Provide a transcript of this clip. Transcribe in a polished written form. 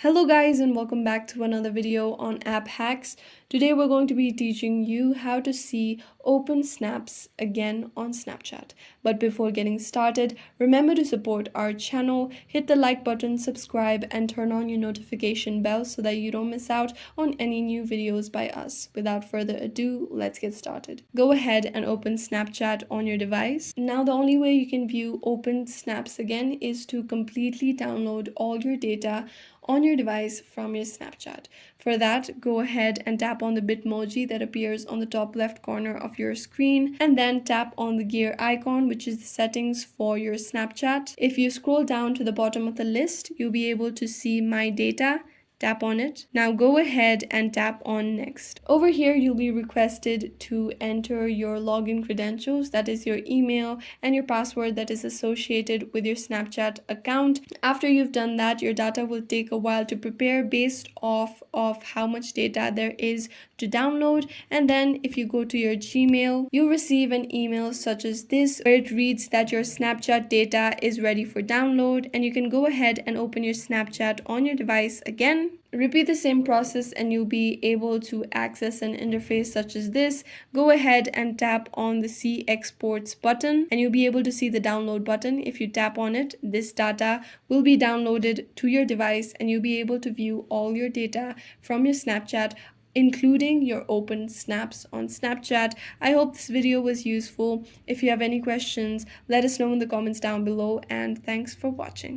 Hello guys and welcome back to another video on app hacks. Today we're going to be teaching you how to see open snaps again on Snapchat. But before getting started, remember to support our channel, hit the like button, subscribe and turn on your notification bell so that you don't miss out on any new videos by us. Without further ado, let's get started. Go ahead and open Snapchat on your device. Now the only way you can view open snaps again is to completely download all your data on your device from your Snapchat. For that, go ahead and tap on the Bitmoji that appears on the top left corner of your screen and then tap on the gear icon, which is the settings for your Snapchat. If you scroll down to the bottom of the list, you'll be able to see My Data. Tap on it. Now go ahead and tap on Next. Over here, you'll be requested to enter your login credentials, that is your email and your password that is associated with your Snapchat account. After you've done that, your data will take a while to prepare based off of how much data there is to download. And then if you go to your Gmail, you'll receive an email such as this where it reads that your Snapchat data is ready for download, and you can go ahead and open your Snapchat on your device again. Repeat the same process and you'll be able to access an interface such as this. Go ahead and tap on the See Exports button and you'll be able to see the download button. If you tap on it, this data will be downloaded to your device and you'll be able to view all your data from your Snapchat, including your open snaps on Snapchat. I hope this video was useful. If you have any questions, let us know in the comments down below, and thanks for watching.